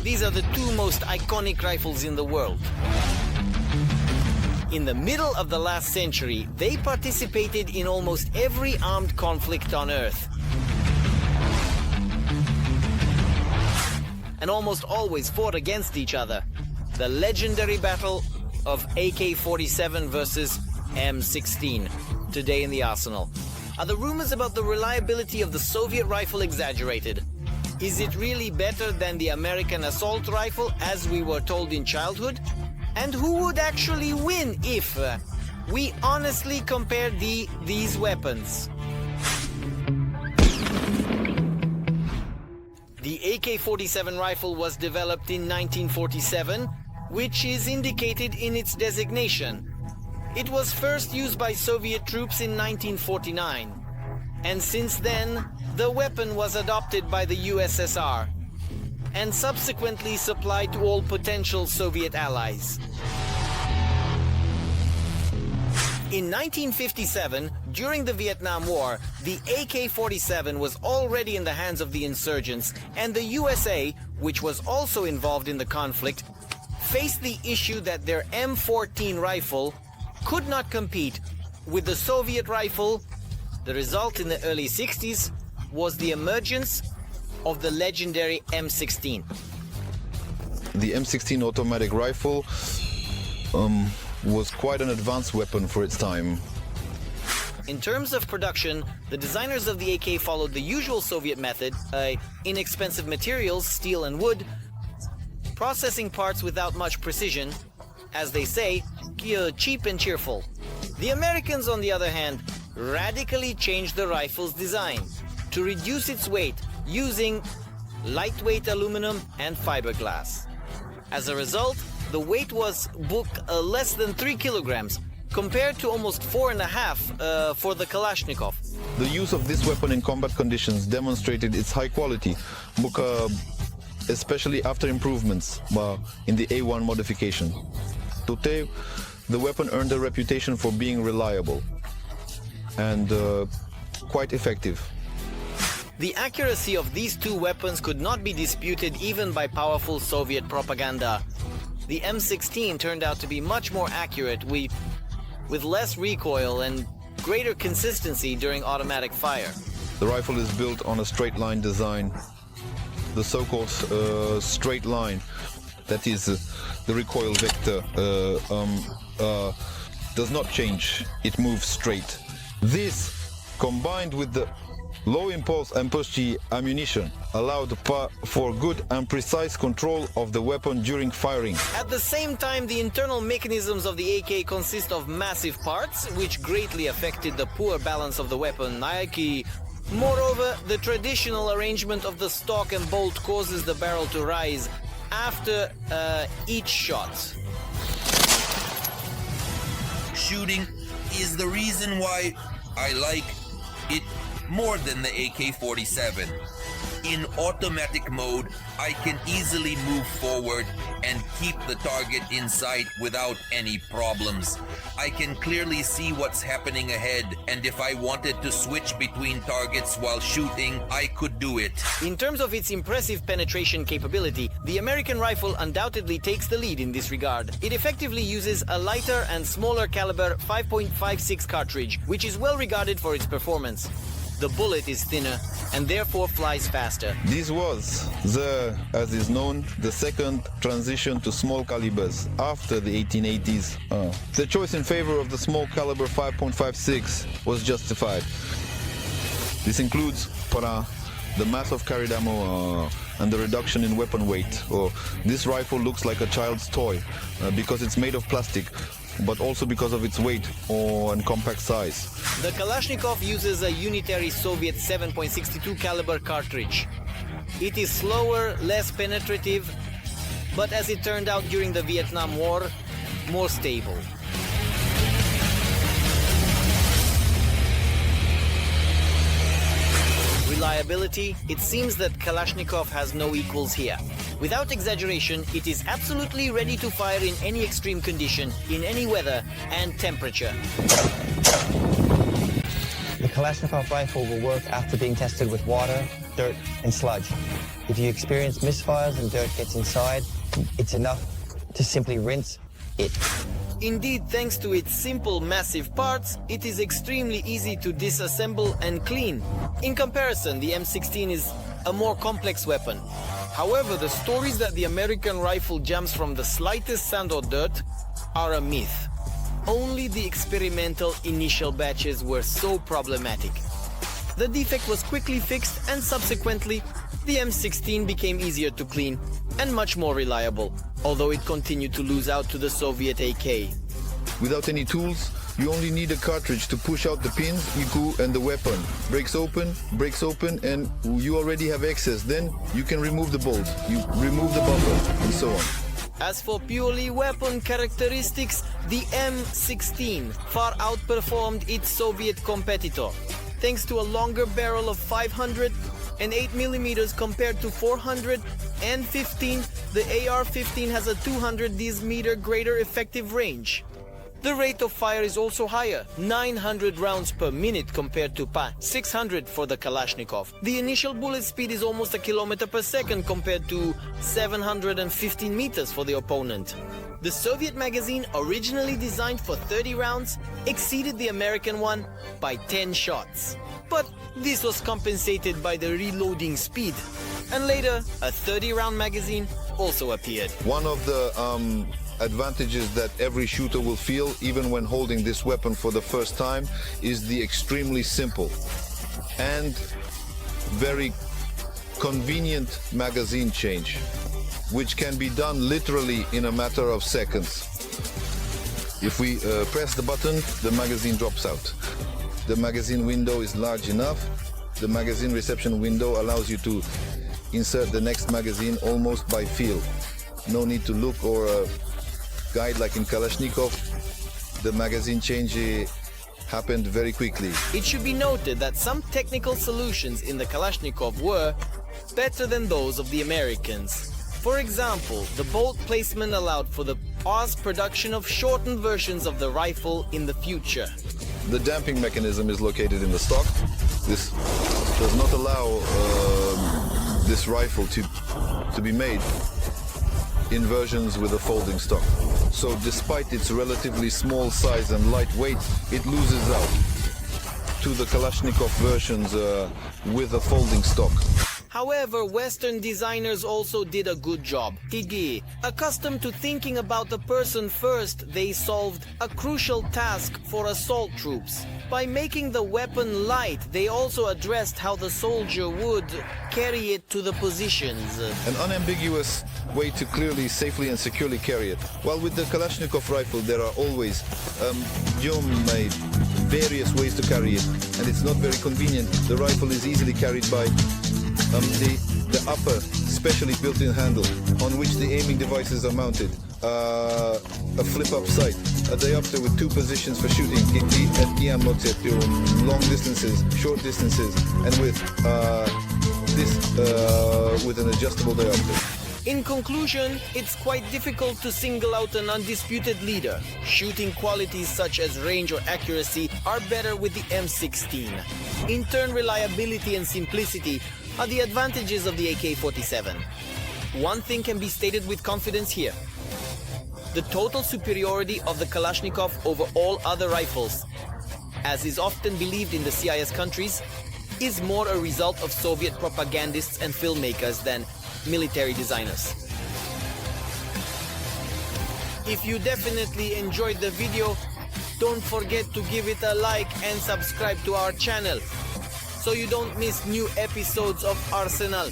these are the two most iconic rifles in the world. In the middle of the last century, they participated in almost every armed conflict on Earth. And almost always fought against each other. The legendary battle of AK-47 versus M16, today in the arsenal. Are the rumors about the reliability of the Soviet rifle exaggerated? Is it really better than the American assault rifle, as we were told in childhood? And who would actually win if we honestly compared these weapons? The AK-47 rifle was developed in 1947, which is indicated in its designation. It was first used by Soviet troops in 1949, and since then, the weapon was adopted by the USSR, and subsequently supplied to all potential Soviet allies. In 1957, during the Vietnam War, the AK-47 was already in the hands of the insurgents, and the USA, which was also involved in the conflict, faced the issue that their M14 rifle could not compete with the Soviet rifle. The result in the early 60s was the emergence of the legendary M16. The M16 automatic rifle was quite an advanced weapon for its time. In terms of production, the designers of the AK followed the usual Soviet method, inexpensive materials, steel and wood, processing parts without much precision, as they say, cheap and cheerful. The Americans, on the other hand, radically changed the rifle's design to reduce its weight using lightweight aluminum and fiberglass. As a result, the weight was less than 3 kilograms, compared to almost 4.5 for the Kalashnikov. The use of this weapon in combat conditions demonstrated its high quality, especially after improvements in the A1 modification. Today, the weapon earned a reputation for being reliable and quite effective. The accuracy of these two weapons could not be disputed even by powerful Soviet propaganda. The M16 turned out to be much more accurate with less recoil and greater consistency during automatic fire. The rifle is built on a straight line design. The so-called straight line, that is the recoil vector, does not change, it moves straight. This, combined with the low impulse and punchy ammunition, allowed for good and precise control of the weapon during firing. At the same time, the internal mechanisms of the AK consist of massive parts, which greatly affected the poor balance of the weapon. Moreover, the traditional arrangement of the stock and bolt causes the barrel to rise after each shot. Shooting is the reason why I like it more than the AK-47. In automatic mode, I can easily move forward and keep the target in sight without any problems. I can clearly see what's happening ahead, and if I wanted to switch between targets while shooting, I could do it. In terms of its impressive penetration capability, the American rifle undoubtedly takes the lead in this regard. It effectively uses a lighter and smaller caliber 5.56 cartridge, which is well regarded for its performance. The bullet is thinner and therefore flies faster. This was as is known, the second transition to small calibers after the 1880s. The choice in favor of the small caliber 5.56 was justified. This includes the mass of carried ammo and the reduction in weapon weight. This rifle looks like a child's toy because it's made of plastic, but also because of its weight and compact size. The Kalashnikov uses a unitary Soviet 7.62 caliber cartridge. It is slower, less penetrative, but as it turned out during the Vietnam War, more stable. Reliability, it seems that Kalashnikov has no equals here. Without exaggeration, it is absolutely ready to fire in any extreme condition, in any weather and temperature. The Kalashnikov rifle will work after being tested with water, dirt, and sludge. If you experience misfires and dirt gets inside, it's enough to simply rinse it. Indeed, thanks to its simple, massive parts, it is extremely easy to disassemble and clean. In comparison, the M16 is a more complex weapon. However, the stories that the American rifle jumps from the slightest sand or dirt are a myth. Only the experimental initial batches were so problematic. The defect was quickly fixed, and subsequently, the M16 became easier to clean and much more reliable, although it continued to lose out to the Soviet AK. Without any tools, you only need a cartridge to push out the pins, IQ, and the weapon. Breaks open, and you already have access. Then you can remove the bolt, you remove the buffer, and so on. As for purely weapon characteristics, the M16 far outperformed its Soviet competitor, thanks to a longer barrel of 500 and 8 millimeters compared to 415. The AR-15 has a 200 meter greater effective range. The rate of fire is also higher, 900 rounds per minute compared to 600 for the Kalashnikov. The initial bullet speed is almost a kilometer per second compared to 715 meters for the opponent. The Soviet magazine, originally designed for 30 rounds, exceeded the American one by 10 shots. But this was compensated by the reloading speed. And later, a 30-round magazine also appeared. One of the advantages that every shooter will feel, even when holding this weapon for the first time, is the extremely simple and very convenient magazine change, which can be done literally in a matter of seconds. If we press the button, the magazine drops out. The magazine window is large enough. The magazine reception window allows you to insert the next magazine almost by feel. No need to look or guide like in Kalashnikov. The magazine change happened very quickly. It should be noted that some technical solutions in the Kalashnikov were better than those of the Americans. For example, the bolt placement allowed for the mass production of shortened versions of the rifle in the future. The damping mechanism is located in the stock. This does not allow this rifle to be made in versions with a folding stock. So despite its relatively small size and light weight, it loses out to the Kalashnikov versions with a folding stock. However, Western designers also did a good job. Accustomed to thinking about the person first, they solved a crucial task for assault troops. By making the weapon light, they also addressed how the soldier would carry it to the positions. An unambiguous way to clearly, safely and securely carry it. While with the Kalashnikov rifle there are always various ways to carry it, and it's not very convenient. The rifle is easily carried by the upper, specially built-in handle on which the aiming devices are mounted, a flip-up sight, a diopter with two positions for shooting, long distances, short distances, and with with an adjustable diopter. In conclusion, it's quite difficult to single out an undisputed leader. Shooting qualities such as range or accuracy are better with the M16. In turn, reliability and simplicity are the advantages of the AK-47. One thing can be stated with confidence here. The total superiority of the Kalashnikov over all other rifles, as is often believed in the CIS countries, is more a result of Soviet propagandists and filmmakers than military designers. If you definitely enjoyed the video, don't forget to give it a like and subscribe to our channel so you don't miss new episodes of Arsenal.